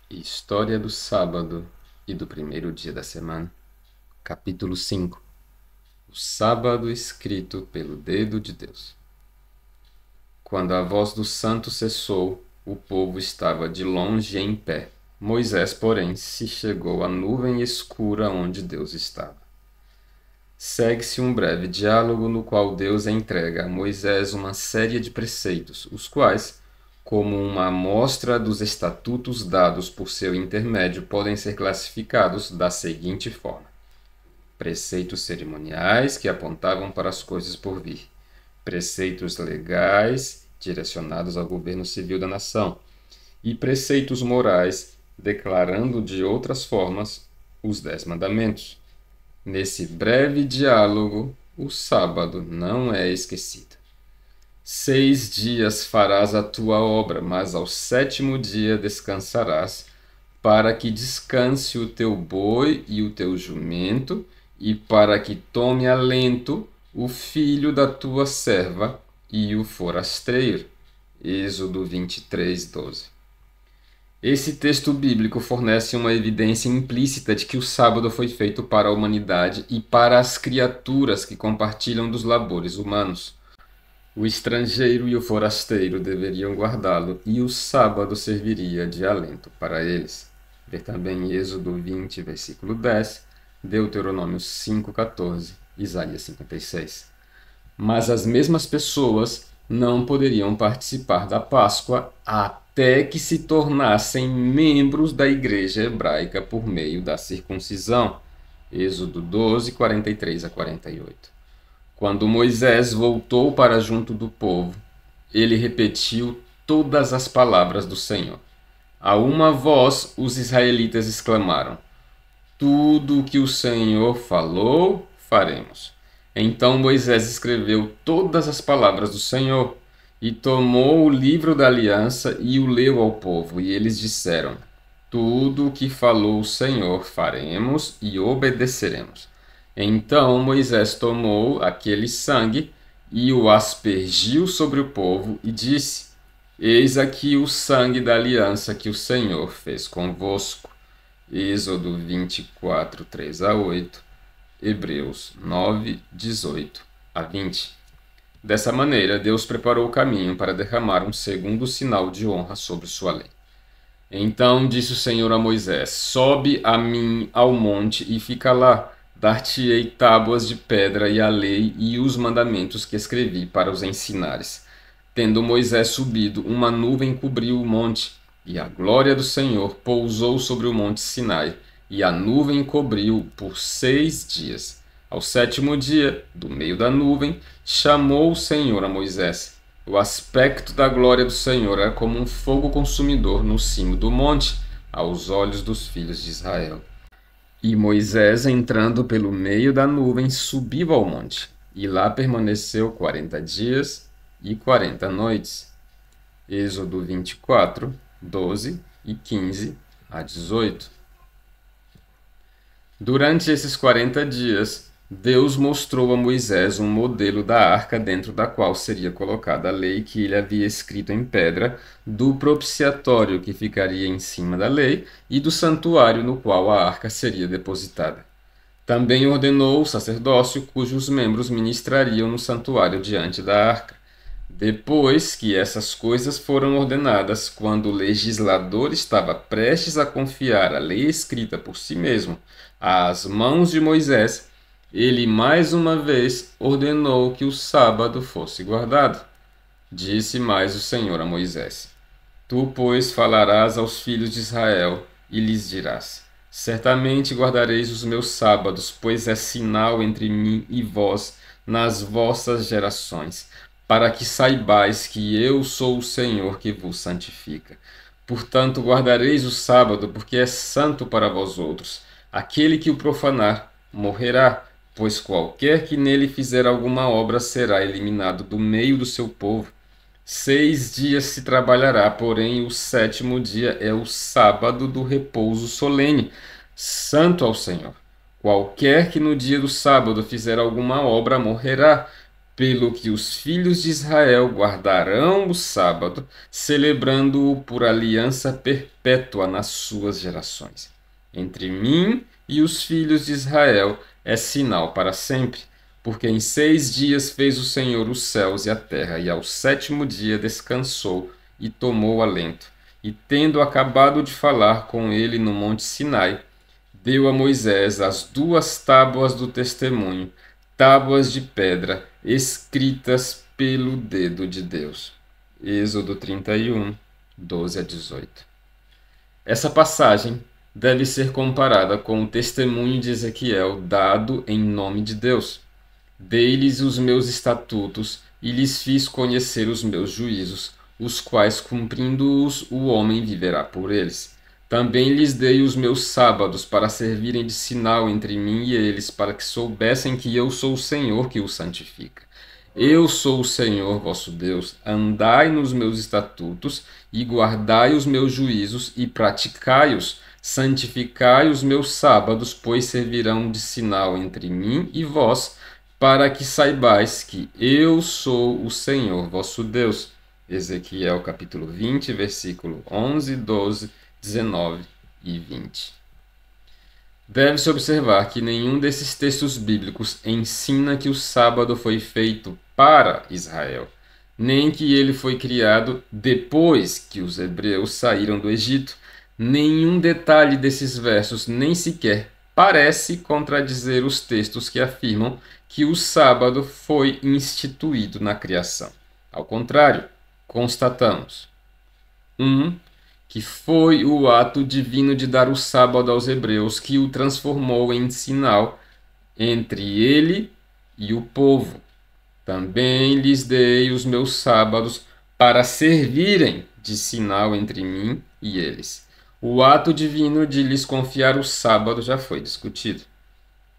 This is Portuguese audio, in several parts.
História do sábado e do primeiro dia da semana. Capítulo 5. O sábado escrito pelo dedo de Deus. Quando a voz do santo cessou, o povo estava de longe em pé. Moisés, porém, se chegou à nuvem escura onde Deus estava. Segue-se um breve diálogo no qual Deus entrega a Moisés uma série de preceitos, os quais, como uma amostra dos estatutos dados por seu intermédio, podem ser classificados da seguinte forma: preceitos cerimoniais que apontavam para as coisas por vir, preceitos legais direcionados ao governo civil da nação, e preceitos morais declarando de outras formas os 10 mandamentos. Nesse breve diálogo, o sábado não é esquecido. 6 dias farás a tua obra, mas ao 7º dia descansarás, para que descanse o teu boi e o teu jumento, e para que tome alento o filho da tua serva e o forasteiro. Êxodo 23:12. Esse texto bíblico fornece uma evidência implícita de que o sábado foi feito para a humanidade e para as criaturas que compartilham dos labores humanos. O estrangeiro e o forasteiro deveriam guardá-lo, e o sábado serviria de alento para eles. Ver também Êxodo 20, versículo 10, Deuteronômio 5:14, Isaías 56. Mas as mesmas pessoas não poderiam participar da Páscoa até que se tornassem membros da igreja hebraica por meio da circuncisão. Êxodo 12, 43-48. Quando Moisés voltou para junto do povo, ele repetiu todas as palavras do Senhor. A uma voz, os israelitas exclamaram: tudo o que o Senhor falou, faremos. Então Moisés escreveu todas as palavras do Senhor e tomou o livro da aliança e o leu ao povo. E eles disseram: tudo o que falou o Senhor faremos e obedeceremos. Então Moisés tomou aquele sangue e o aspergiu sobre o povo e disse: eis aqui o sangue da aliança que o Senhor fez convosco. Êxodo 24, 3-8, Hebreus 9, 18-20. Dessa maneira, Deus preparou o caminho para derramar um segundo sinal de honra sobre sua lei. Então disse o Senhor a Moisés: sobe a mim ao monte e fica lá. Dar-te-ei tábuas de pedra e a lei e os mandamentos que escrevi para os ensinares. Tendo Moisés subido, uma nuvem cobriu o monte, e a glória do Senhor pousou sobre o monte Sinai, e a nuvem cobriu por 6 dias. Ao 7º dia, do meio da nuvem, chamou o Senhor a Moisés. O aspecto da glória do Senhor era como um fogo consumidor no cimo do monte, aos olhos dos filhos de Israel. E Moisés, entrando pelo meio da nuvem, subiu ao monte, e lá permaneceu 40 dias e 40 noites. Êxodo 24, 12 e 15-18. Durante esses 40 dias, Deus mostrou a Moisés um modelo da arca dentro da qual seria colocada a lei que ele havia escrito em pedra, do propiciatório que ficaria em cima da lei e do santuário no qual a arca seria depositada. Também ordenou o sacerdócio cujos membros ministrariam no santuário diante da arca. Depois que essas coisas foram ordenadas, quando o legislador estava prestes a confiar a lei escrita por si mesmo às mãos de Moisés, ele mais uma vez ordenou que o sábado fosse guardado. Disse mais o Senhor a Moisés: tu, pois, falarás aos filhos de Israel e lhes dirás: certamente guardareis os meus sábados, pois é sinal entre mim e vós nas vossas gerações, para que saibais que eu sou o Senhor que vos santifica. Portanto, guardareis o sábado, porque é santo para vós outros. Aquele que o profanar morrerá, pois qualquer que nele fizer alguma obra será eliminado do meio do seu povo. 6 dias se trabalhará, porém o 7º dia é o sábado do repouso solene, santo ao Senhor. Qualquer que no dia do sábado fizer alguma obra morrerá. pelo que os filhos de Israel guardarão o sábado, celebrando-o por aliança perpétua nas suas gerações. Entre mim e os filhos de Israel é sinal para sempre, porque em 6 dias fez o Senhor os céus e a terra, e ao 7º dia descansou e tomou alento. E tendo acabado de falar com ele no monte Sinai, deu a Moisés as 2 tábuas do testemunho, tábuas de pedra, escritas pelo dedo de Deus. Êxodo 31, 12 a 18. Essa passagem deve ser comparada com o testemunho de Ezequiel dado em nome de Deus. Dei-lhes os meus estatutos e lhes fiz conhecer os meus juízos, os quais, cumprindo-os, o homem viverá por eles. Também lhes dei os meus sábados para servirem de sinal entre mim e eles, para que soubessem que eu sou o Senhor que os santifica. Eu sou o Senhor vosso Deus. Andai nos meus estatutos e guardai os meus juízos e praticai-os. Santificai os meus sábados, pois servirão de sinal entre mim e vós, para que saibais que eu sou o Senhor vosso Deus. Ezequiel capítulo 20, versículo 11, 12, 19 e 20. Deve-se observar que nenhum desses textos bíblicos ensina que o sábado foi feito para Israel, nem que ele foi criado depois que os hebreus saíram do Egito. Nenhum detalhe desses versos nem sequer parece contradizer os textos que afirmam que o sábado foi instituído na criação. Ao contrário, constatamos: 1. Que foi o ato divino de dar o sábado aos hebreus que o transformou em sinal entre ele e o povo. Também lhes dei os meus sábados para servirem de sinal entre mim e eles. O ato divino de lhes confiar o sábado já foi discutido.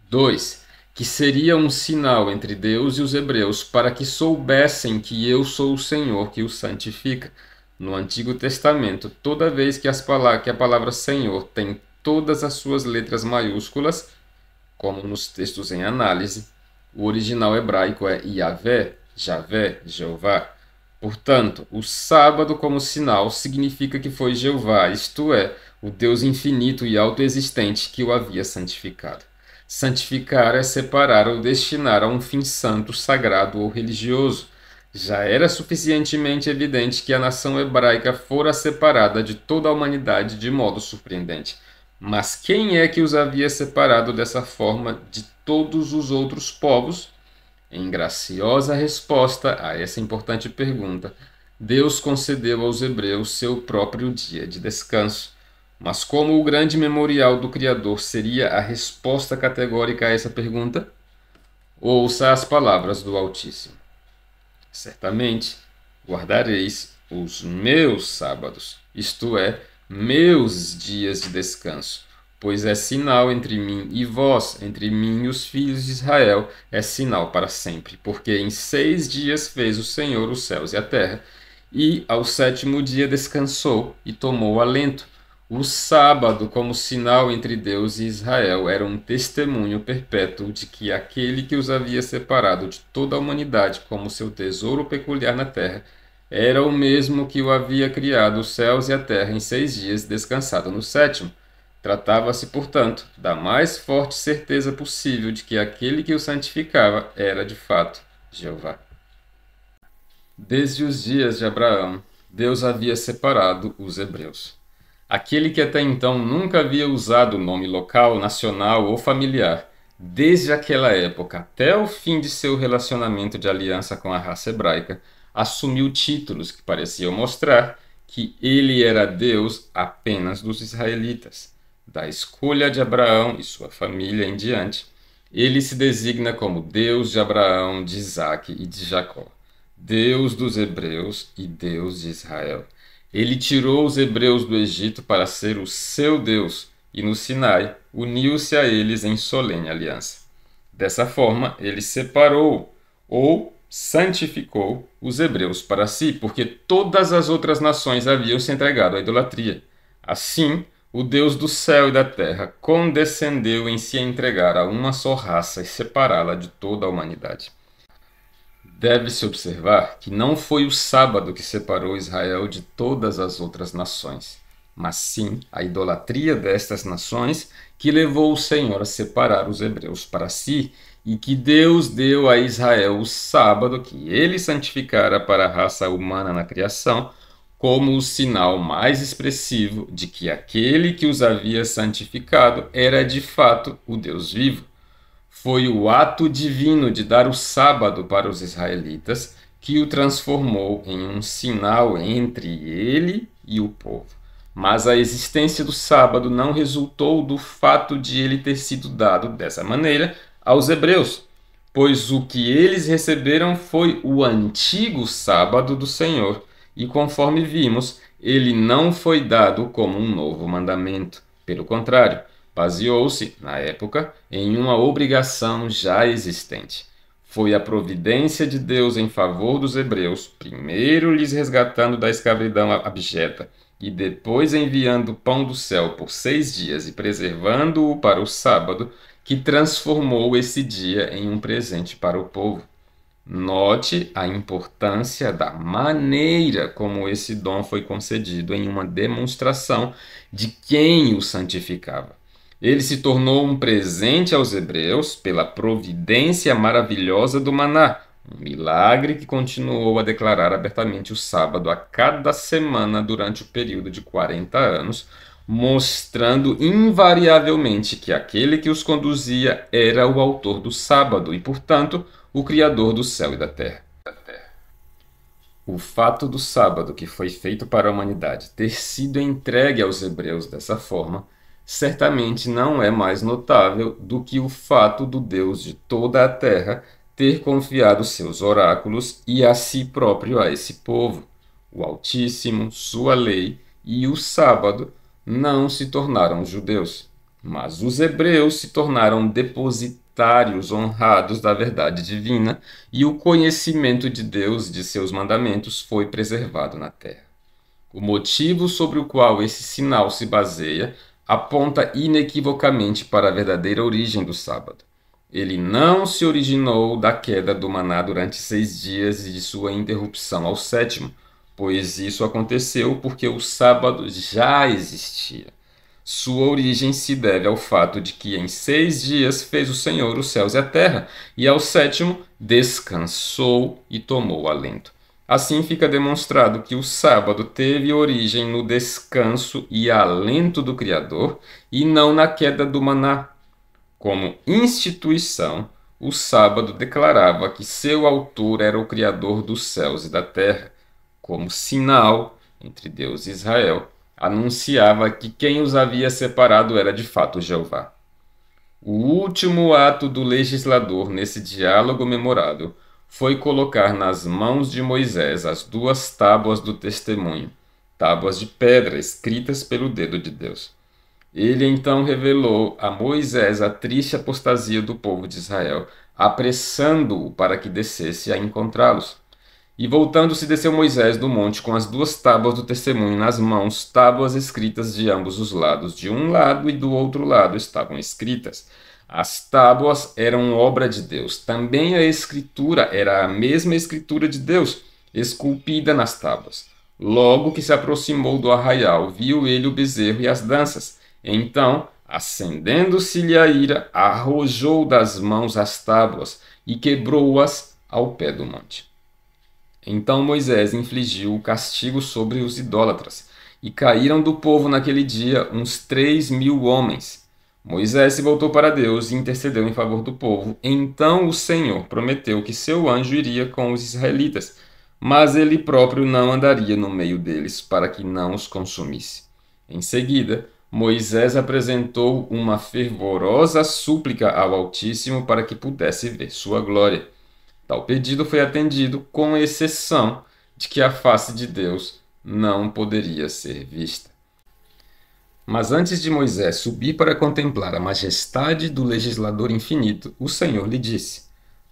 2. Que seria um sinal entre Deus e os hebreus para que soubessem que eu sou o Senhor que os santifica. No Antigo Testamento, toda vez que a palavra Senhor tem todas as suas letras maiúsculas, como nos textos em análise, o original hebraico é Yahvé, Javé, Jeová. Portanto, o sábado como sinal significa que foi Jeová, isto é, o Deus infinito e autoexistente que o havia santificado. Santificar é separar ou destinar a um fim santo, sagrado ou religioso. Já era suficientemente evidente que a nação hebraica fora separada de toda a humanidade de modo surpreendente. Mas quem é que os havia separado dessa forma de todos os outros povos? Em graciosa resposta a essa importante pergunta, Deus concedeu aos hebreus seu próprio dia de descanso. Mas como o grande memorial do Criador seria a resposta categórica a essa pergunta? Ouça as palavras do Altíssimo. Certamente guardareis os meus sábados, isto é, meus dias de descanso, pois é sinal entre mim e vós, entre mim e os filhos de Israel, é sinal para sempre, porque em 6 dias fez o Senhor os céus e a terra, e ao 7º dia descansou e tomou alento. O sábado, como sinal entre Deus e Israel, era um testemunho perpétuo de que aquele que os havia separado de toda a humanidade como seu tesouro peculiar na terra, era o mesmo que o havia criado os céus e a terra em 6 dias, descansado no 7º. Tratava-se, portanto, da mais forte certeza possível de que aquele que o santificava era, de fato, Jeová. Desde os dias de Abraão, Deus havia separado os hebreus. Aquele que até então nunca havia usado o nome local, nacional ou familiar, desde aquela época até o fim de seu relacionamento de aliança com a raça hebraica, assumiu títulos que pareciam mostrar que ele era Deus apenas dos israelitas. Da escolha de Abraão e sua família em diante, ele se designa como Deus de Abraão, de Isaque e de Jacó, Deus dos hebreus e Deus de Israel. Ele tirou os hebreus do Egito para ser o seu Deus e no Sinai uniu-se a eles em solene aliança. Dessa forma, ele separou ou santificou os hebreus para si, porque todas as outras nações haviam se entregado à idolatria. Assim, o Deus do céu e da terra condescendeu em se entregar a uma só raça e separá-la de toda a humanidade. Deve-se observar que não foi o sábado que separou Israel de todas as outras nações, mas sim a idolatria destas nações que levou o Senhor a separar os hebreus para si, e que Deus deu a Israel o sábado que ele santificara para a raça humana na criação, como o sinal mais expressivo de que aquele que os havia santificado era de fato o Deus vivo. Foi o ato divino de dar o sábado para os israelitas que o transformou em um sinal entre ele e o povo. Mas a existência do sábado não resultou do fato de ele ter sido dado dessa maneira aos hebreus, pois o que eles receberam foi o antigo sábado do Senhor, e conforme vimos, ele não foi dado como um novo mandamento. Pelo contrário, baseou-se, na época, em uma obrigação já existente. Foi a providência de Deus em favor dos hebreus, primeiro lhes resgatando da escravidão abjeta, e depois enviando o pão do céu por 6 dias e preservando-o para o sábado, que transformou esse dia em um presente para o povo. Note a importância da maneira como esse dom foi concedido em uma demonstração de quem o santificava. Ele se tornou um presente aos hebreus pela providência maravilhosa do maná, um milagre que continuou a declarar abertamente o sábado a cada semana durante o período de 40 anos, mostrando invariavelmente que aquele que os conduzia era o autor do sábado e, portanto, o Criador do céu e da terra. O fato do sábado que foi feito para a humanidade ter sido entregue aos hebreus dessa forma certamente não é mais notável do que o fato do Deus de toda a terra ter confiado seus oráculos e a si próprio a esse povo. O Altíssimo, sua lei e o sábado não se tornaram judeus, mas os hebreus se tornaram depositários honrados da verdade divina, e o conhecimento de Deus e de seus mandamentos foi preservado na terra. O motivo sobre o qual esse sinal se baseia aponta inequivocamente para a verdadeira origem do sábado. Ele não se originou da queda do maná durante 6 dias e de sua interrupção ao 7º, pois isso aconteceu porque o sábado já existia. Sua origem se deve ao fato de que em 6 dias fez o Senhor os céus e a terra, e ao 7º descansou e tomou alento. Assim fica demonstrado que o sábado teve origem no descanso e alento do Criador e não na queda do maná. Como instituição, o sábado declarava que seu autor era o Criador dos céus e da terra. Como sinal entre Deus e Israel, anunciava que quem os havia separado era de fato Jeová. O último ato do legislador nesse diálogo memorável foi colocar nas mãos de Moisés as 2 tábuas do testemunho, tábuas de pedra escritas pelo dedo de Deus. Ele então revelou a Moisés a triste apostasia do povo de Israel, apressando-o para que descesse a encontrá-los. E voltando-se, desceu Moisés do monte com as 2 tábuas do testemunho nas mãos, tábuas escritas de ambos os lados. De um lado e do outro lado estavam escritas. As tábuas eram obra de Deus. Também a escritura era a mesma escritura de Deus, esculpida nas tábuas. Logo que se aproximou do arraial, viu ele o bezerro e as danças. Então, acendendo-se-lhe a ira, arrojou das mãos as tábuas e quebrou-as ao pé do monte. Então Moisés infligiu o castigo sobre os idólatras, e caíram do povo naquele dia uns 3.000 homens. Moisés se voltou para Deus e intercedeu em favor do povo. Então o Senhor prometeu que seu anjo iria com os israelitas, mas ele próprio não andaria no meio deles, para que não os consumisse. Em seguida, Moisés apresentou uma fervorosa súplica ao Altíssimo para que pudesse ver sua glória. Tal pedido foi atendido, com exceção de que a face de Deus não poderia ser vista. Mas antes de Moisés subir para contemplar a majestade do legislador infinito, o Senhor lhe disse: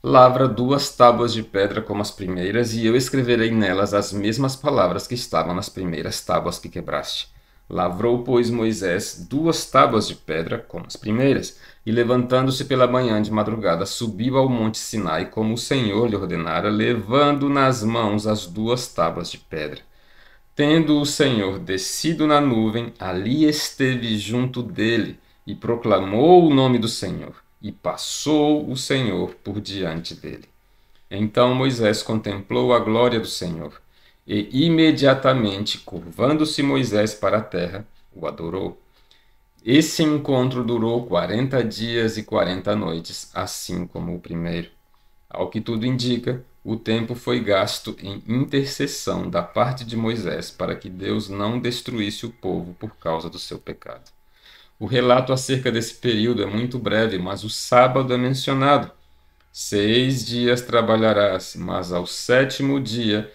Lavra 2 tábuas de pedra como as primeiras, e eu escreverei nelas as mesmas palavras que estavam nas primeiras tábuas que quebraste. Lavrou, pois, Moisés 2 tábuas de pedra, como as primeiras, e levantando-se pela manhã de madrugada, subiu ao monte Sinai, como o Senhor lhe ordenara, levando nas mãos as 2 tábuas de pedra. Tendo o Senhor descido na nuvem, ali esteve junto dele, e proclamou o nome do Senhor, e passou o Senhor por diante dele. Então Moisés contemplou a glória do Senhor, e imediatamente, curvando-se Moisés para a terra, o adorou. Esse encontro durou 40 dias e 40 noites, assim como o primeiro. Ao que tudo indica, o tempo foi gasto em intercessão da parte de Moisés para que Deus não destruísse o povo por causa do seu pecado. O relato acerca desse período é muito breve, mas o sábado é mencionado. 6 dias trabalharás, mas ao 7º dia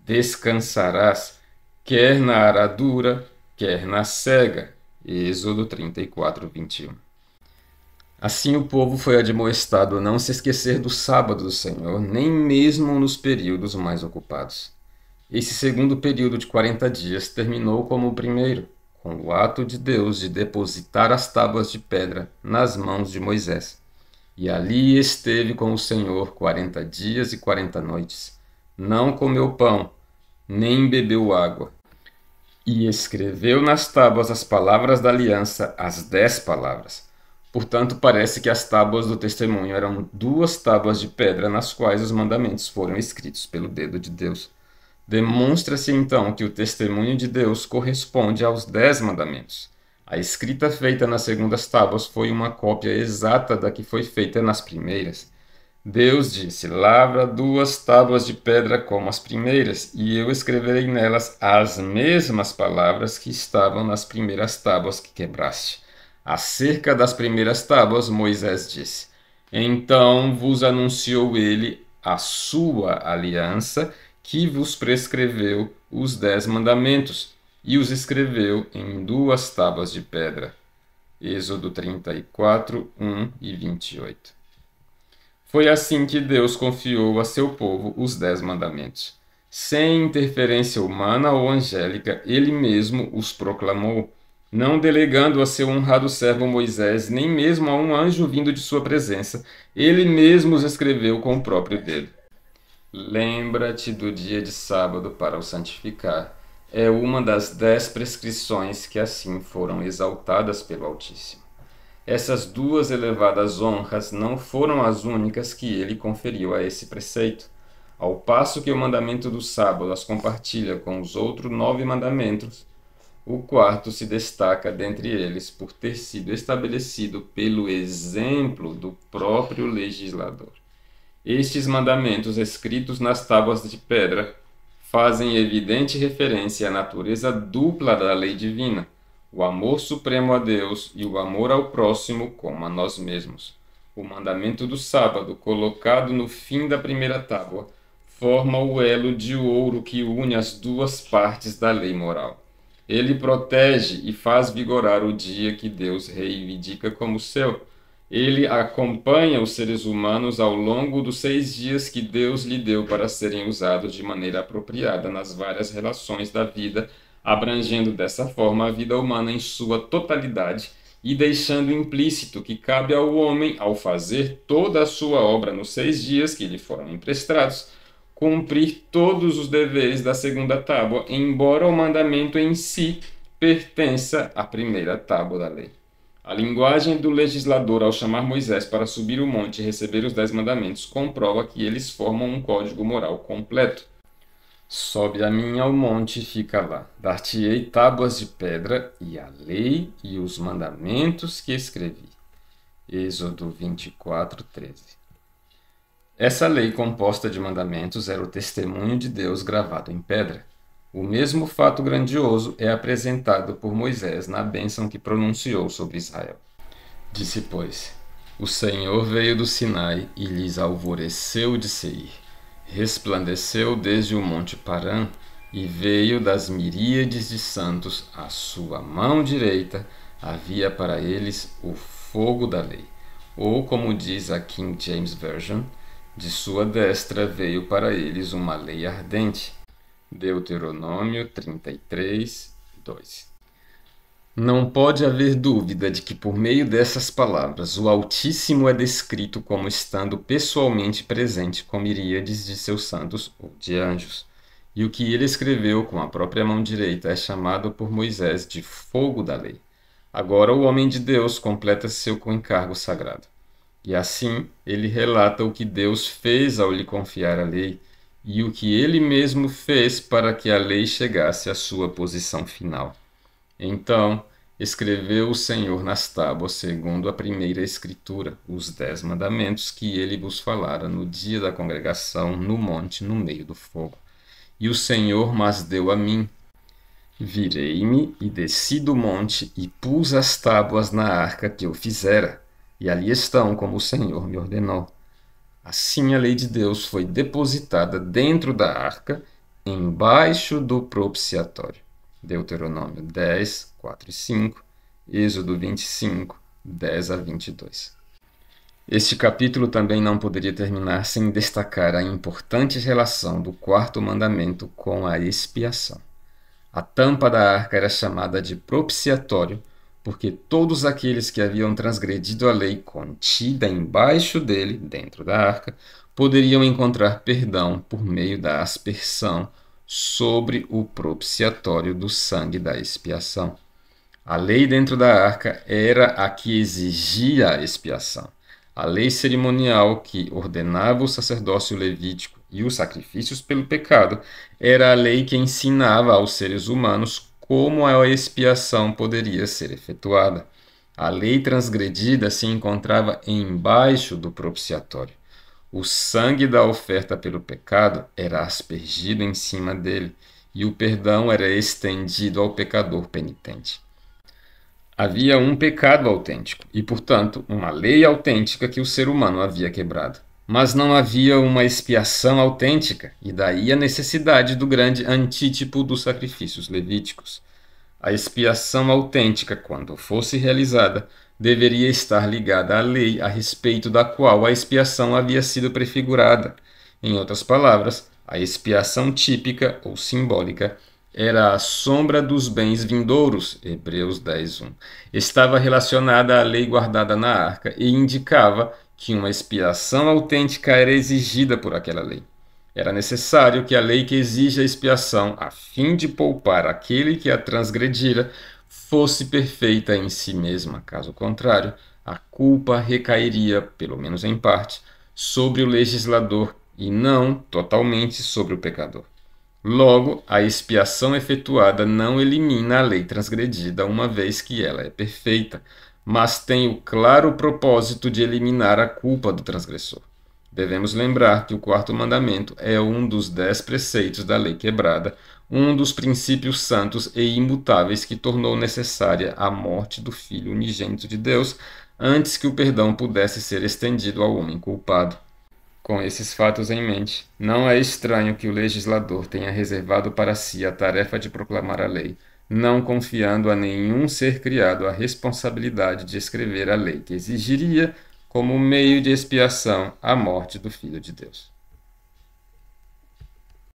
descansarás, quer na aradura, quer na cega. Êxodo 34, 21. Assim o povo foi admoestado a não se esquecer do sábado do Senhor, nem mesmo nos períodos mais ocupados. Esse segundo período de 40 dias terminou como o primeiro, com o ato de Deus de depositar as tábuas de pedra nas mãos de Moisés. E ali esteve com o Senhor 40 dias e 40 noites. Não comeu pão, nem bebeu água. E escreveu nas tábuas as palavras da aliança, as 10 palavras. Portanto, parece que as tábuas do testemunho eram 2 tábuas de pedra nas quais os mandamentos foram escritos pelo dedo de Deus. Demonstra-se então que o testemunho de Deus corresponde aos 10 mandamentos. A escrita feita nas segundas tábuas foi uma cópia exata da que foi feita nas primeiras. Deus disse: lavra 2 tábuas de pedra como as primeiras, e eu escreverei nelas as mesmas palavras que estavam nas primeiras tábuas que quebraste. Acerca das primeiras tábuas, Moisés disse: então vos anunciou ele a sua aliança, que vos prescreveu os 10 mandamentos, e os escreveu em 2 tábuas de pedra. Êxodo 34, 1 e 28. Foi assim que Deus confiou a seu povo os 10 mandamentos. Sem interferência humana ou angélica, ele mesmo os proclamou, não delegando a seu honrado servo Moisés, nem mesmo a um anjo vindo de sua presença. Ele mesmo os escreveu com o próprio dedo. Lembra-te do dia de sábado para o santificar. É uma das 10 prescrições que assim foram exaltadas pelo Altíssimo. Essas 2 elevadas honras não foram as únicas que ele conferiu a esse preceito. Ao passo que o mandamento do sábado as compartilha com os outros 9 mandamentos, o quarto se destaca dentre eles por ter sido estabelecido pelo exemplo do próprio legislador. Estes mandamentos, escritos nas tábuas de pedra, fazem evidente referência à natureza dupla da lei divina, o amor supremo a Deus e o amor ao próximo como a nós mesmos. O mandamento do sábado, colocado no fim da primeira tábua, forma o elo de ouro que une as 2 partes da lei moral. Ele protege e faz vigorar o dia que Deus reivindica como seu. Ele acompanha os seres humanos ao longo dos 6 dias que Deus lhe deu para serem usados de maneira apropriada nas várias relações da vida, abrangendo dessa forma a vida humana em sua totalidade e deixando implícito que cabe ao homem, ao fazer toda a sua obra nos 6 dias que lhe foram emprestados, cumprir todos os deveres da segunda tábua, embora o mandamento em si pertença à primeira tábua da lei. A linguagem do legislador ao chamar Moisés para subir o monte e receber os 10 mandamentos comprova que eles formam um código moral completo. Sobe a mim ao monte e fica lá. Dar-te-ei tábuas de pedra e a lei e os mandamentos que escrevi. Êxodo 24, 13. Essa lei composta de mandamentos era o testemunho de Deus gravado em pedra. O mesmo fato grandioso é apresentado por Moisés na bênção que pronunciou sobre Israel. Disse, pois, o Senhor veio do Sinai e lhes alvoreceu de Seir. Resplandeceu desde o monte Parã e veio das miríades de santos. À sua mão direita havia para eles o fogo da lei. Ou, como diz a King James Version, de sua destra veio para eles uma lei ardente. Deuteronômio 33, 2. Não pode haver dúvida de que, por meio dessas palavras, o Altíssimo é descrito como estando pessoalmente presente com miríades de seus santos ou de anjos. E o que ele escreveu com a própria mão direita é chamado por Moisés de fogo da lei. Agora o homem de Deus completa seu encargo sagrado. E assim ele relata o que Deus fez ao lhe confiar a lei e o que ele mesmo fez para que a lei chegasse à sua posição final. Então escreveu o Senhor nas tábuas, segundo a primeira escritura, os 10 mandamentos que ele vos falara no dia da congregação, no monte, no meio do fogo. E o Senhor mas deu a mim. Virei-me e desci do monte e pus as tábuas na arca que eu fizera, e ali estão, como o Senhor me ordenou. Assim a lei de Deus foi depositada dentro da arca, embaixo do propiciatório. Deuteronômio 10, 4 e 5, Êxodo 25, 10 a 22. Este capítulo também não poderia terminar sem destacar a importante relação do quarto mandamento com a expiação. A tampa da arca era chamada de propiciatório, porque todos aqueles que haviam transgredido a lei contida embaixo dele, dentro da arca, poderiam encontrar perdão por meio da aspersão sobre o propiciatório do sangue da expiação. A lei dentro da arca era a que exigia a expiação. A lei cerimonial que ordenava o sacerdócio levítico e os sacrifícios pelo pecado era a lei que ensinava aos seres humanos como a expiação poderia ser efetuada. A lei transgredida se encontrava embaixo do propiciatório. O sangue da oferta pelo pecado era aspergido em cima dele, e o perdão era estendido ao pecador penitente. Havia um pecado autêntico e, portanto, uma lei autêntica que o ser humano havia quebrado. Mas não havia uma expiação autêntica, e daí a necessidade do grande antítipo dos sacrifícios levíticos. A expiação autêntica, quando fosse realizada, deveria estar ligada à lei a respeito da qual a expiação havia sido prefigurada. Em outras palavras, a expiação típica ou simbólica era a sombra dos bens vindouros, Hebreus 10:1. Estava relacionada à lei guardada na arca e indicava que uma expiação autêntica era exigida por aquela lei. Era necessário que a lei que exige a expiação, a fim de poupar aquele que a transgredira, fosse perfeita em si mesma. Caso contrário, a culpa recairia, pelo menos em parte, sobre o legislador e não totalmente sobre o pecador. Logo, a expiação efetuada não elimina a lei transgredida, uma vez que ela é perfeita, mas tem o claro propósito de eliminar a culpa do transgressor. Devemos lembrar que o quarto mandamento é um dos 10 preceitos da lei quebrada, um dos princípios santos e imutáveis que tornou necessária a morte do Filho unigênito de Deus, antes que o perdão pudesse ser estendido ao homem culpado. Com esses fatos em mente, não é estranho que o legislador tenha reservado para si a tarefa de proclamar a lei, não confiando a nenhum ser criado a responsabilidade de escrever a lei que exigiria, como meio de expiação, a morte do Filho de Deus.